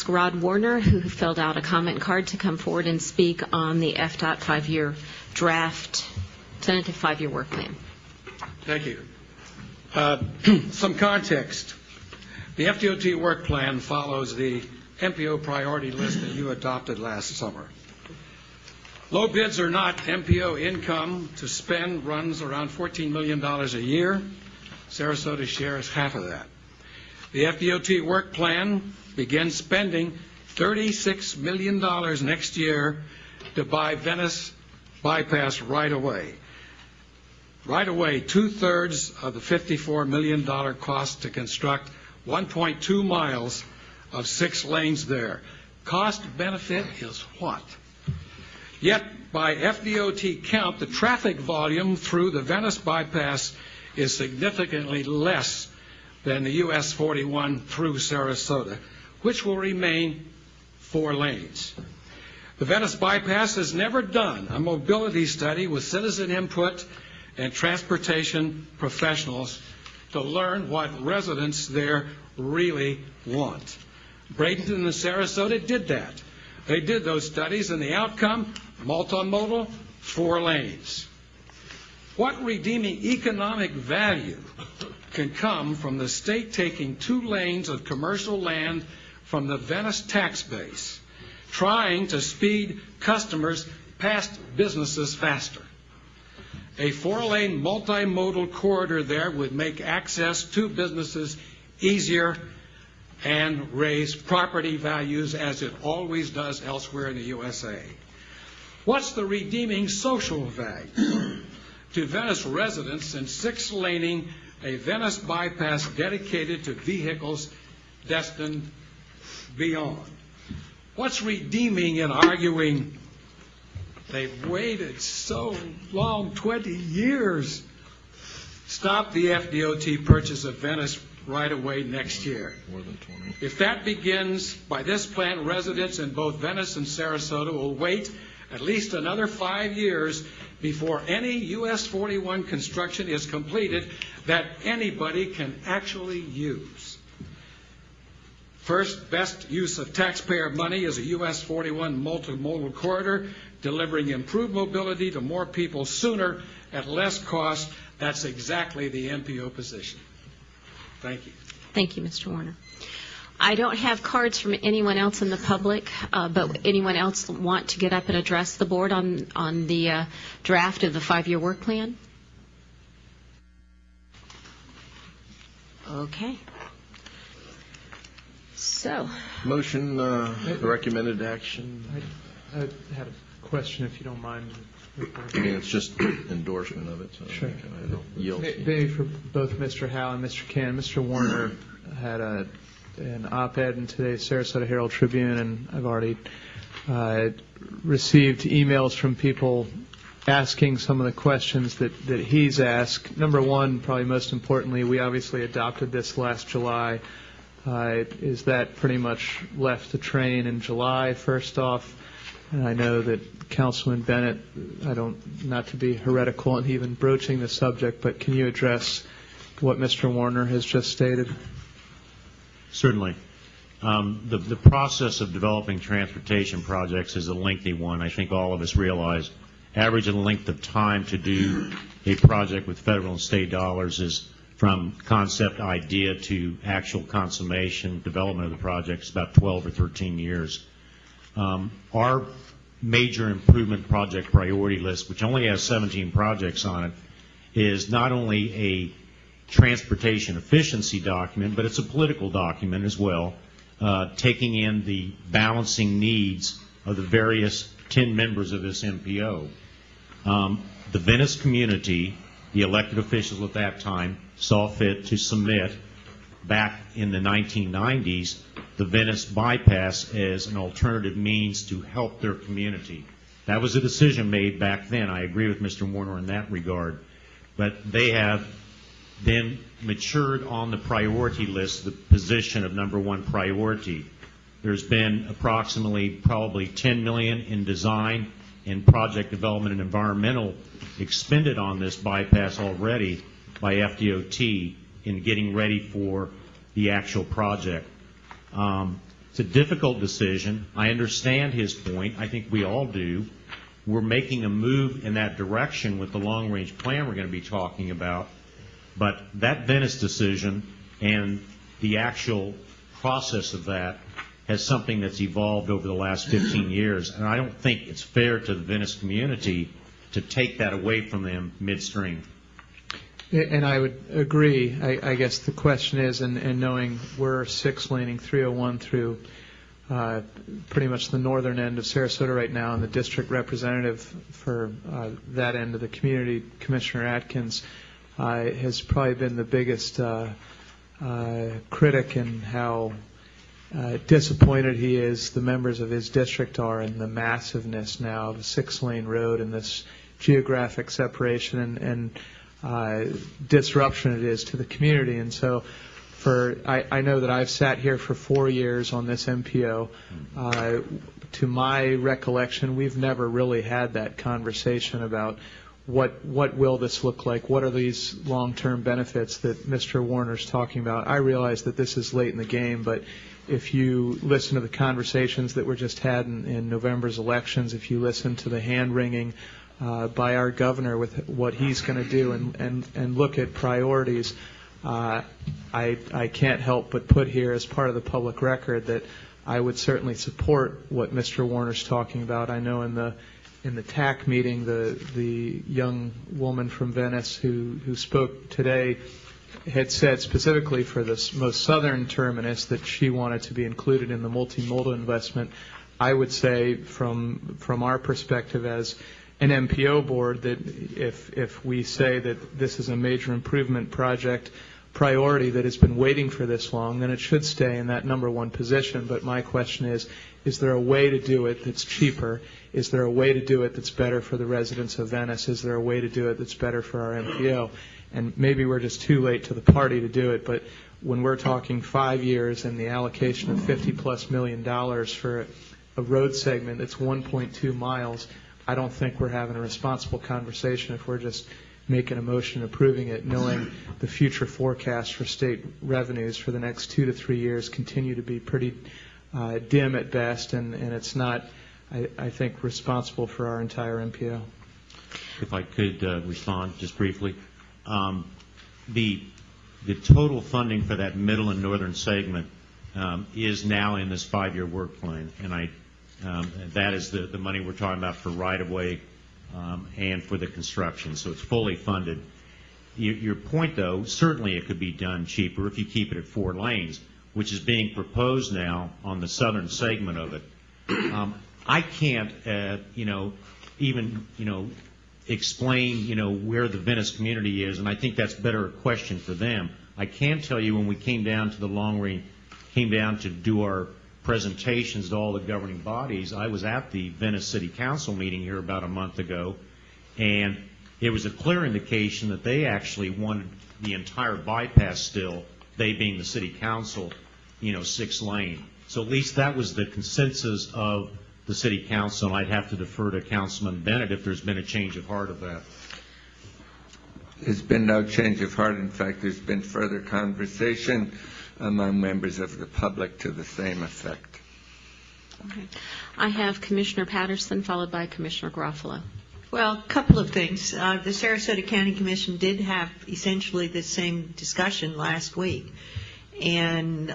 Rod Warner, who filled out a comment card, to come forward and speak on the FDOT 5-year draft, tentative 5-year work plan. Thank you. Some context. The FDOT work plan follows the MPO priority list that you adopted last summer. Low bids or not, MPO income to spend runs around $14 million a year. Sarasota shares half of that. The FDOT work plan begins spending $36 million next year to buy Venice ByPass right away. Right away, 2/3 of the $54 million cost to construct 1.2 miles of 6 lanes there. Cost benefit is what? Yet, by FDOT count, the traffic volume through the Venice ByPass is significantly less than the US 41 through Sarasota, which will remain 4 lanes. The Venice ByPass has never done a mobility study with citizen input and transportation professionals to learn what residents there really want. Bradenton and Sarasota did that. They did those studies, and the outcome, multimodal, 4 lanes. What redeeming economic value can come from the state taking 2 lanes of commercial land from the Venice tax base, trying to speed customers past businesses faster? A 4-lane multimodal corridor there would make access to businesses easier and raise property values as it always does elsewhere in the USA. What's the redeeming social value to Venice residents in 6-laning a Venice ByPass dedicated to vehicles destined beyond? What's redeeming in arguing they've waited so long, 20 years, stop the FDOT purchase of Venice right away next year? More than 20. If that begins by this plan, residents in both Venice and Sarasota will wait at least another 5 years before any US 41 construction is completed that anybody can actually use. First, best use of taxpayer money is a US 41 multimodal corridor, delivering improved mobility to more people sooner at less cost. That's exactly the MPO position. Thank you. Thank you, Mr. Warner. I don't have cards from anyone else in the public, but anyone else want to get up and address the board on the draft of the 5-year work plan? Okay. So. Motion, recommended action. I had a question, if you don't mind. I mean, it's just endorsement of it. So sure. I yield. Maybe for both Mr. Howe and Mr. Cannon. Mr. Warner had an op-ed in today's Sarasota Herald Tribune, and I've already received emails from people asking some of the questions that he's asked. Number one, probably most importantly, we obviously adopted this last July. Is that pretty much left the train in July, first off? And I know that Councilman Bennett, not to be heretical in even broaching the subject, but can you address what Mr. Warner has just stated? Certainly. The process of developing transportation projects is a lengthy one. I think all of us realize average length of time to do a project with federal and state dollars is from concept idea to actual consummation, development of the project is about 12 or 13 years. Our major improvement project priority list, which only has 17 projects on it, is not only a transportation efficiency document, but it's a political document as well, taking in the balancing needs of the various 10 members of this MPO. The Venice community, the elected officials at that time, saw fit to submit back in the 1990s the Venice ByPass as an alternative means to help their community. That was a decision made back then. I agree with Mr. Warner in that regard. But they have then matured on the priority list, the position of #1 priority. There's been approximately probably $10 million in design and project development and environmental expended on this bypass already by FDOT in getting ready for the actual project. It's a difficult decision. I understand his point. I think we all do. We're making a move in that direction with the long-range plan we're going to be talking about. But that Venice decision and the actual process of that has something that's evolved over the last 15 years. And I don't think it's fair to the Venice community to take that away from them midstream. And I would agree. I guess the question is, and knowing we're 6-laning 301 through pretty much the northern end of Sarasota right now, and the district representative for that end of the community, Commissioner Atkins, has probably been the biggest critic in how disappointed he is, the members of his district are, in the massiveness now of a 6-lane road and this geographic separation and disruption it is to the community. And so I know that I've sat here for 4 years on this MPO. To my recollection, we've never really had that conversation about what will this look like? What are these long-term benefits that Mr. Warner's talking about? I realize that this is late in the game, but if you listen to the conversations that were just had in November's elections, if you listen to the hand-wringing by our governor with what he's going to do and look at priorities, I can't help but put here as part of the public record that I would certainly support what Mr. Warner's talking about. I know in the TAC meeting, the young woman from Venice who spoke today had said specifically for this most southern terminus that she wanted to be included in the multimodal investment. I would say from our perspective as an MPO board that if we say that this is a major improvement project priority that has been waiting for this long, then it should stay in that number one position. But my question is there a way to do it that's cheaper? Is there a way to do it that's better for the residents of Venice? Is there a way to do it that's better for our MPO? And maybe we're just too late to the party to do it, but when we're talking 5 years and the allocation of $50+ million for a road segment that's 1.2 miles, I don't think we're having a responsible conversation if we're just making a motion approving it, knowing the future forecast for state revenues for the next 2 to 3 years continue to be pretty dim at best, and it's not, I think, responsible for our entire MPO. If I could respond just briefly. The total funding for that middle and northern segment is now in this 5-year work plan, and that is the money we're talking about for right-of-way and for the construction, so it's fully funded. Your point, though, certainly it could be done cheaper if you keep it at 4 lanes, which is being proposed now on the southern segment of it. I can't, even explain, where the Venice community is, and I think that's better a question for them. I can tell you when we came down to the long range, came down to do our presentations to all the governing bodies, I was at the Venice City Council meeting here about a month ago, and it was a clear indication that they actually wanted the entire bypass still, they being the City Council, 6-lane. So at least that was the consensus of the City Council, and I'd have to defer to Councilman Bennett if there's been a change of heart of that. There's been no change of heart. In fact, there's been further conversation among members of the public to the same effect. Okay. I have Commissioner Patterson followed by Commissioner Garofalo. Well, a couple of things. The Sarasota County Commission did have essentially the same discussion last week. And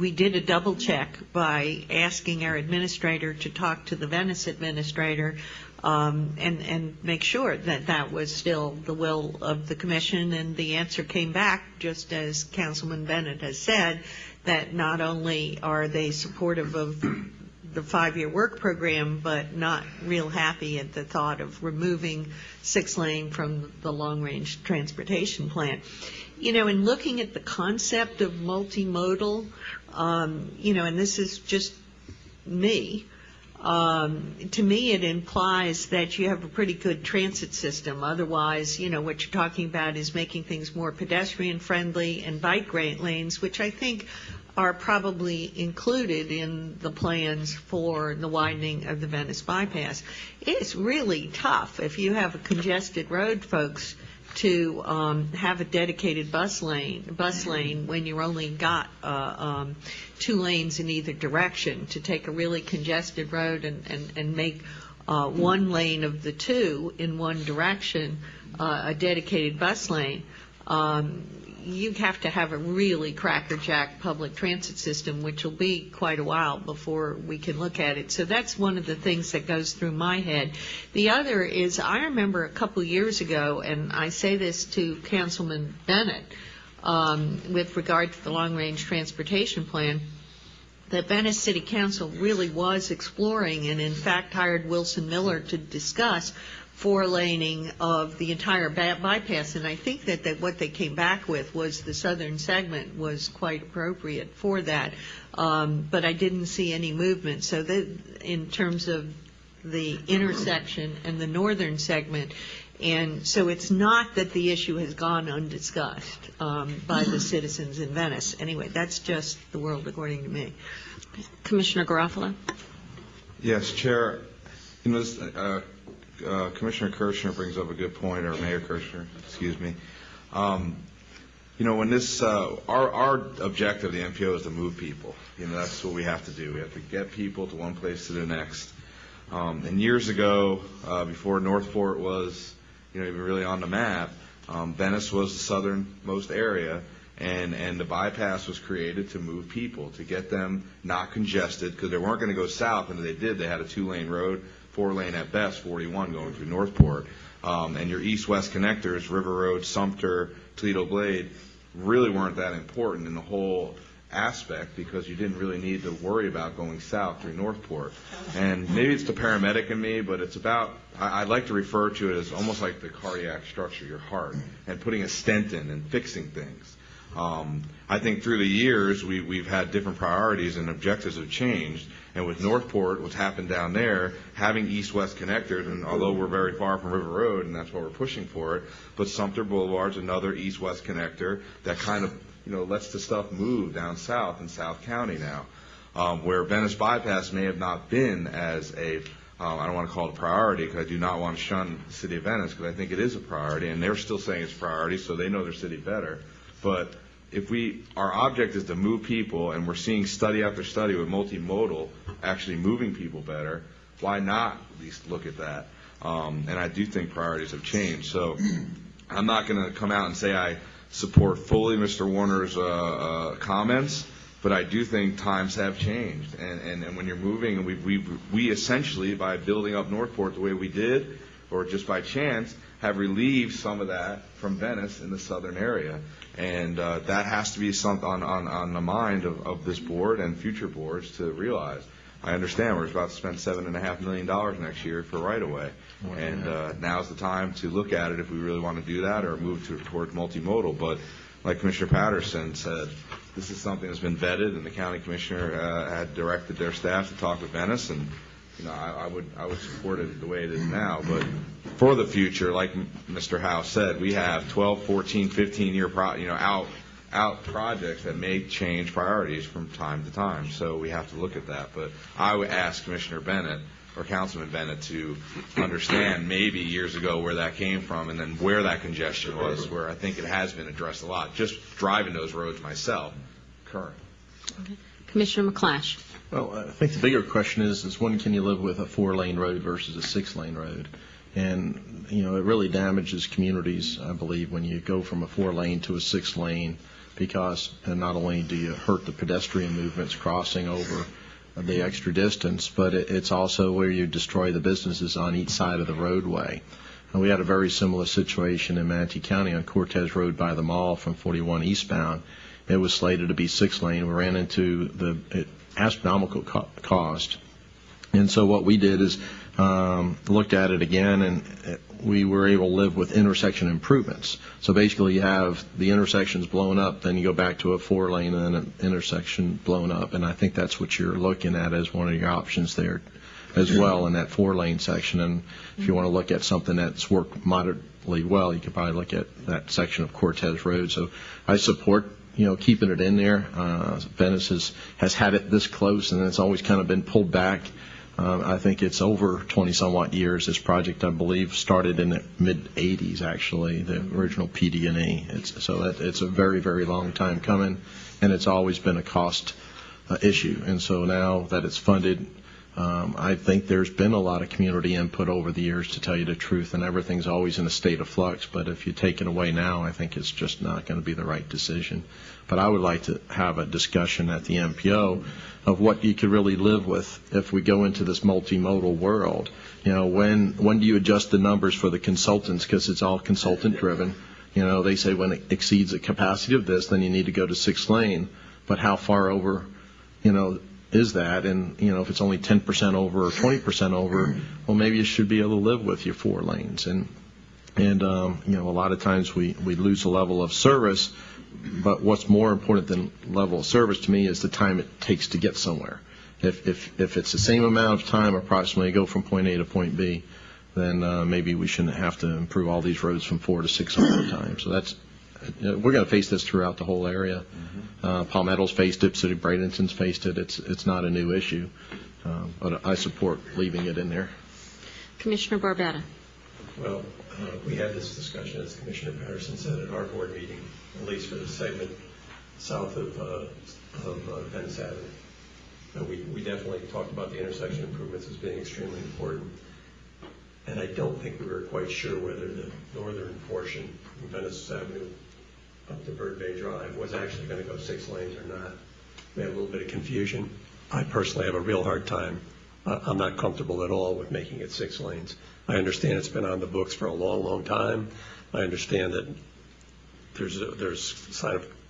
we did a double check by asking our administrator to talk to the Venice administrator and make sure that that was still the will of the commission. And the answer came back, just as Councilman Bennett has said, that not only are they supportive of the 5-year work program, but not real happy at the thought of removing 6-lane from the long-range transportation plan. In looking at the concept of multimodal, and this is just me, to me it implies that you have a pretty good transit system. Otherwise, what you're talking about is making things more pedestrian-friendly and bike lanes, which I think are probably included in the plans for the widening of the Venice ByPass. It's really tough if you have a congested road, folks, to have a dedicated bus lane when you're only got 2 lanes in either direction, to take a really congested road and make 1 lane of the 2 in one direction a dedicated bus lane. You have to have a really crackerjack public transit system, which will be quite a while before we can look at it. So that's one of the things that goes through my head. The other is, I remember a couple years ago, and I say this to Councilman Bennett, with regard to the long-range transportation plan, that Venice City Council really was exploring, and in fact hired Wilson Miller to discuss 4-laning of the entire bypass, and I think that what they came back with was the southern segment was quite appropriate for that, but I didn't see any movement. So that in terms of the intersection and the northern segment, and so it's not that the issue has gone undiscussed by the citizens in Venice. Anyway, that's just the world according to me. Commissioner Garofalo. Yes, Chair. You know, this, Commissioner Kirshner brings up a good point, or Mayor Kirshner, excuse me. You know, when this, our objective of the MPO is to move people. You know, that's what we have to do. We have to get people to one place to the next. And years ago, before Northport was, you know, even really on the map, Venice was the southernmost area, and the bypass was created to move people, to get them not congested, because they weren't going to go south, and if they did, they had a 2-lane road, 4-lane at best, 41 going through Northport. And your east-west connectors, River Road, Sumter, Toledo Blade, really weren't that important in the whole aspect, because you didn't really need to worry about going south through Northport. And maybe it's the paramedic in me, but it's about, I like to refer to it as almost like the cardiac structure, your heart, and putting a stent in and fixing things. I think through the years we've had different priorities and objectives have changed. And with Northport, what's happened down there, having east-west connectors, and although we're very far from River Road, and that's why we're pushing for it, but Sumter Boulevard's another east-west connector that kind of, you know, lets the stuff move down south in South County now, where Venice ByPass may have not been as a, I don't want to call it a priority, because I do not want to shun the city of Venice, because I think it is a priority, and they're still saying it's a priority, so they know their city better. But if our object is to move people, and we're seeing study after study with multimodal actually moving people better, why not at least look at that? And I do think priorities have changed. So I'm not going to come out and say I support fully Mr. Warner's comments, but I do think times have changed. And when you're moving, and we essentially, by building up Northport the way we did, or just by chance, have relieved some of that from Venice in the southern area. And that has to be something on the mind of this board and future boards to realize. I understand we're about to spend $7.5 million next year for right-of-way. And now's the time to look at it if we really want to do that or move towards multimodal. But like Commissioner Patterson said, this is something that's been vetted, and the county commissioner had directed their staff to talk with Venice, and you know, I would support it the way it is now. But for the future, like Mr. Howe said, we have 12, 14, 15-year out projects that may change priorities from time to time. So we have to look at that. But I would ask Commissioner Bennett or Councilman Bennett to understand maybe years ago where that came from, and then where that congestion was, where I think it has been addressed a lot. Just driving those roads myself, current. Okay. Commissioner McClash. Well, I think the bigger question is when can you live with a 4-lane road versus a 6-lane road? And, you know, it really damages communities, I believe, when you go from a 4-lane to a 6-lane, because not only do you hurt the pedestrian movements crossing over the extra distance, but it's also where you destroy the businesses on each side of the roadway. And we had a very similar situation in Manatee County on Cortez Road by the mall from 41 eastbound. It was slated to be 6-lane. We ran into the astronomical cost. And so what we did is looked at it again, and we were able to live with intersection improvements. So basically you have the intersections blown up, then you go back to a 4-lane and then an intersection blown up. And I think that's what you're looking at as one of your options there as well in that 4-lane section. And if you want to look at something that's worked moderately well, you could probably look at that section of Cortez Road. So I support, you know, keeping it in there. Venice has had it this close, and it's always kind of been pulled back I think it's over 20-some-odd years. This project, I believe, started in the mid-'80s, actually, the original PD&E. It's a very, very long time coming, and it's always been a cost issue. And so now that it's funded, I think there's been a lot of community input over the years, to tell you the truth, and everything's always in a state of flux. But if you take it away now, I think it's just not going to be the right decision. But I would like to have a discussion at the MPO of what you could really live with if we go into this multimodal world. You know, when do you adjust the numbers for the consultants, because it's all consultant driven. You know, they say when it exceeds the capacity of this, then you need to go to 6 lane. But how far over, you know, is that? And, you know, if it's only 10% over or 20% over, well, maybe you should be able to live with your 4 lanes. And you know, a lot of times we lose a level of service, but what's more important than level of service to me is the time it takes to get somewhere. If it's the same amount of time approximately to go from point A to point B, then maybe we shouldn't have to improve all these roads from 4 to 6 all the time. So that's, we're going to face this throughout the whole area. Palmetto's faced it, City of Bradenton's faced it. It's not a new issue, but I support leaving it in there. Commissioner Barbetta. Well, we had this discussion, as Commissioner Patterson said, at our board meeting, at least for the segment south of Venice Avenue. We definitely talked about the intersection improvements as being extremely important. And I don't think we were quite sure whether the northern portion from Venice Avenue up to Bird Bay Drive was actually going to go 6 lanes or not. We had a little bit of confusion. I personally have a real hard time. I'm not comfortable at all with making it 6 lanes. I understand it's been on the books for a long, long time. I understand that there's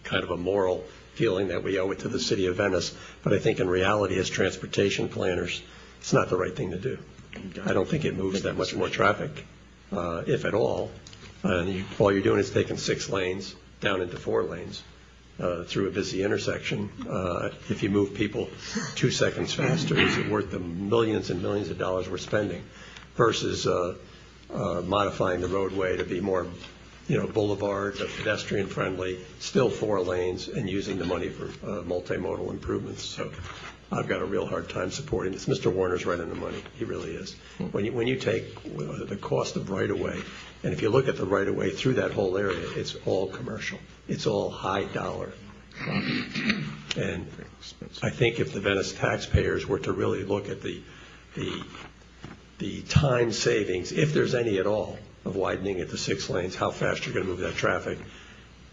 kind of a moral feeling that we owe it to the city of Venice, but I think in reality, as transportation planners, it's not the right thing to do. I don't think it moves that much more traffic, if at all. And all you're doing is taking 6 lanes down into 4 lanes through a busy intersection. If you move people 2 seconds faster, is it worth the millions and millions of dollars we're spending versus modifying the roadway to be more, boulevard, pedestrian friendly, still 4 lanes, and using the money for multimodal improvements. So I've got a real hard time supporting this. Mr. Warner's right on the money. He really is. When you take the cost of right-of-way, and if you look at the right-of-way through that whole area, it's all commercial. It's all high-dollar property. And I think if the Venice taxpayers were to really look at the time savings, if there's any at all, of widening it to 6 lanes, how fast you're going to move that traffic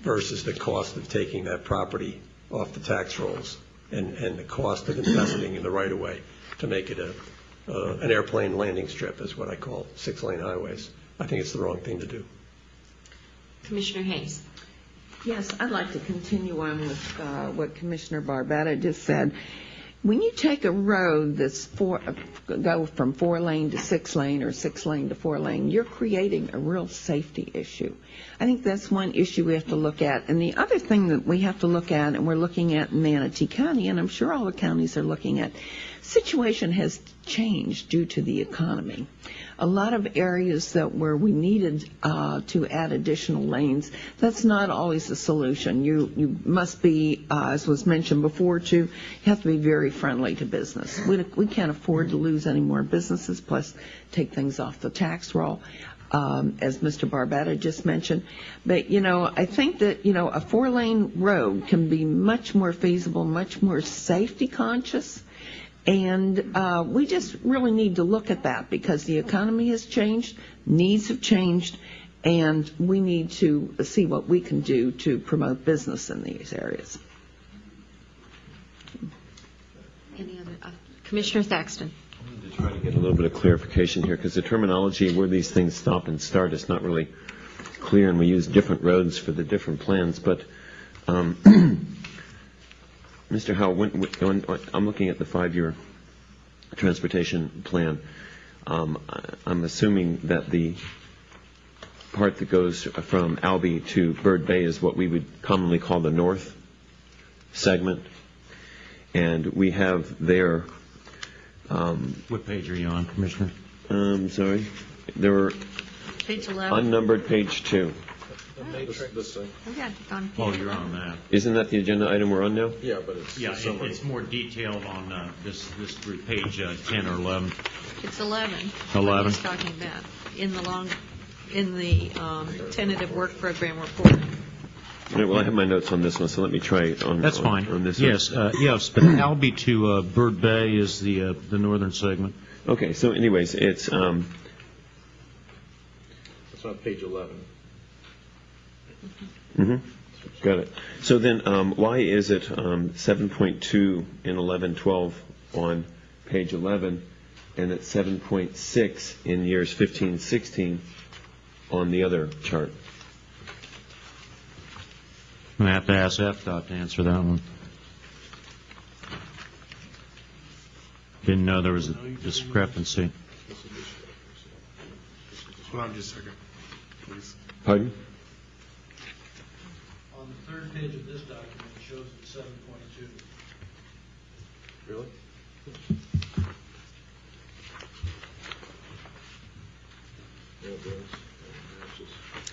versus the cost of taking that property off the tax rolls and the cost of investing in the right-of-way to make it an airplane landing strip, is what I call 6-lane highways. I think it's the wrong thing to do. Commissioner Hayes. Yes, I'd like to continue on with what Commissioner Barbetta just said. When you take a road that's go from 4 lane to 6 lane or 6 lane to 4 lane, you're creating a real safety issue. I think that's one issue we have to look at. And the other thing that we have to look at, and we're looking at in Manatee County, and I'm sure all the counties are looking at, situation has changed due to the economy. A lot of areas where we needed to add additional lanes, that's not always the solution. You must be, as was mentioned before, too, you have to be very friendly to business. We can't afford to lose any more businesses, plus take things off the tax roll, as Mr. Barbetta just mentioned. But, I think that, a 4-lane road can be much more feasible, much more safety conscious. And we just really need to look at that because the economy has changed, needs have changed, and we need to see what we can do to promote business in these areas. Any other? Commissioner Thaxton. I wanted to try to get a little bit of clarification here because the terminology where these things stop and start is not really clear, and we use different roads for the different plans. But Mr. Howe, I'm looking at the 5-year transportation plan. I'm assuming that the part that goes from Albee to Bird Bay is what we would commonly call the north segment. And we have there... what page are you on, Commissioner? Sorry. There were Page 11. unnumbered page 2. This thing. Yeah, on Oh, you're on that. Isn't that the agenda item we're on now? Yeah, but it's Yeah, summary. it's more detailed on this group, page 10 or 11. It's 11. 11. He's talking about in the tentative work program report. All right, well, I have my notes on this one, so let me try it on. That's fine. On this one. Yes, but Albee to Bird Bay is the northern segment. Okay, so anyways, it's It's on page 11. got it. So then, why is it 7.2 in 11-12 on page 11, and it's 7.6 in years 15-16 on the other chart? I'm going to have to ask FDOT to answer that one. Didn't know there was a discrepancy. Hold on just a second, please. Pardon? On the third page of this document, it shows it 7.2. Really?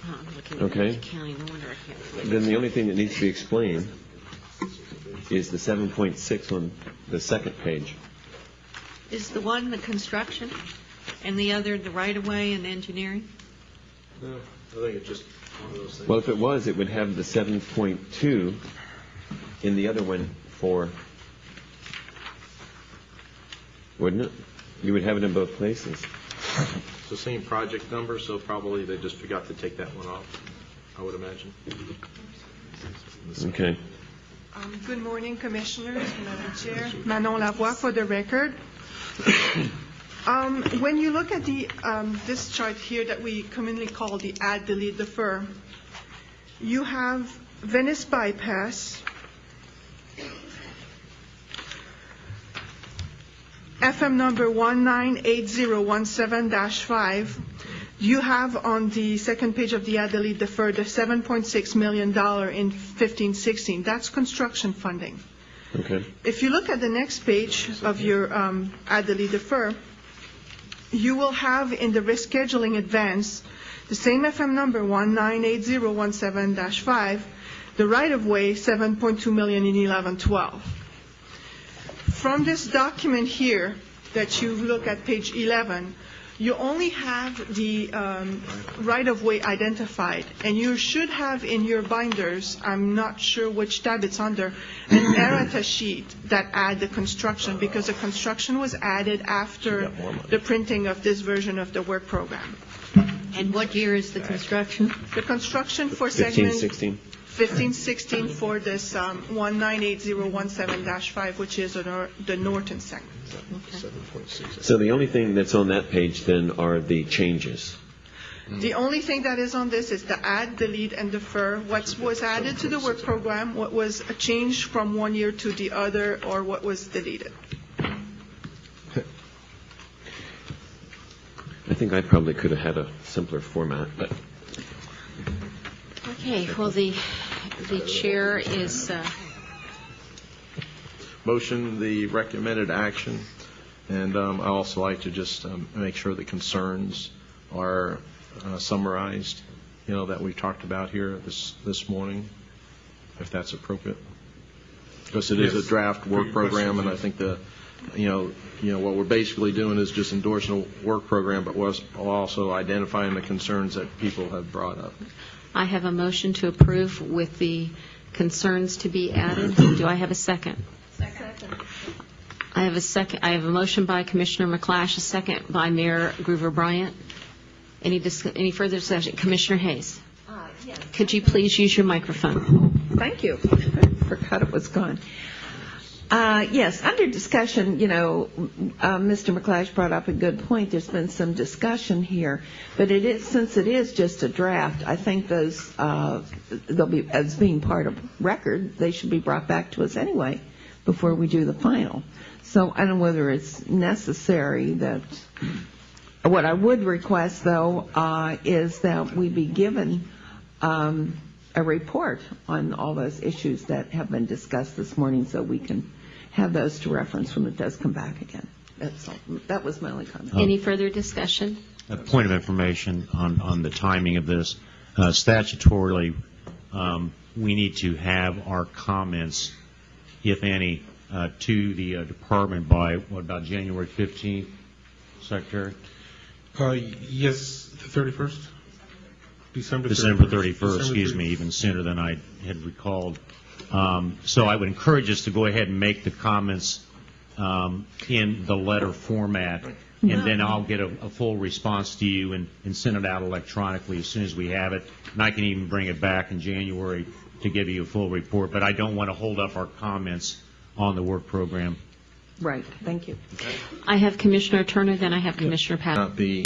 Oh, I'm looking at Okay. the county. No wonder I can't find it. Then the only thing that needs to be explained is the 7.6 on the second page. Is the one the construction and the other the right-of-way and engineering? No, I think it's just one of those things. Well, if it was, it would have the 7.2 in the other one for, wouldn't it? You would have it in both places. It's the same project number, so probably they just forgot to take that one off, I would imagine. Okay. Good morning, Commissioners, Madam Chair. Manon Lavoie for the record. When you look at this chart here that we commonly call the add, delete, defer, you have Venice ByPass, FM number 198017-5. You have on the second page of the add, delete, defer the $7.6 million in 15-16. That's construction funding. Okay. If you look at the next page of your add, delete, defer, you will have in the rescheduling advance the same FM number 198017-5, the right-of-way $7.2 million in 11-12. From this document here that you look at page 11, you only have the right-of-way identified, and you should have in your binders, I'm not sure which tab it's under, an errata sheet that add the construction, because the construction was added after the printing of this version of the work program. And what year is the construction? The construction for segment 15-16. 15-16 for this 198017-5, which is the Norton segment. So the only thing that's on that page then are the changes. The only thing that is on this is the add, delete, and defer. What was added to the work program, what was a change from one year to the other, or what was deleted. I think I probably could have had a simpler format, but Okay, well, the chair is, Motion the recommended action, and I also like to just make sure the concerns are summarized, that we talked about here this morning, if that's appropriate. Because it is a draft work program, and I think what we're basically doing is just endorsing a work program, but we're also identifying the concerns that people have brought up. I have a motion to approve with the concerns to be added. Do I have a second? Second. I have a second. I have a motion by Commissioner McClash, a second by Mayor Groover Bryant. Any further discussion? Commissioner Hayes. Yes. Could you please use your microphone? Thank you. Forgot it was gone. Yes, under discussion, Mr. McClash brought up a good point. There's been some discussion here, but since it is just a draft, I think those they'll be as being part of record. They should be brought back to us anyway before we do the final. So I don't know whether it's necessary that. What I would request, though, is that we be given a report on all those issues that have been discussed this morning, so we can have those to reference when it does come back again. That's all. That was my only comment. Any further discussion? A point of information on the timing of this. statutorily, we need to have our comments, if any, to the department by, what, about January 15th, Secretary? Yes, the 31st? December 31st, excuse me, even sooner than I had recalled. So I would encourage us to go ahead and make the comments in the letter format, and then I'll get a full response to you and send it out electronically as soon as we have it. And I can even bring it back in January to give you a full report, but I don't want to hold up our comments on the work program. Right, thank you. I have Commissioner Turner, then I have Commissioner Pat. The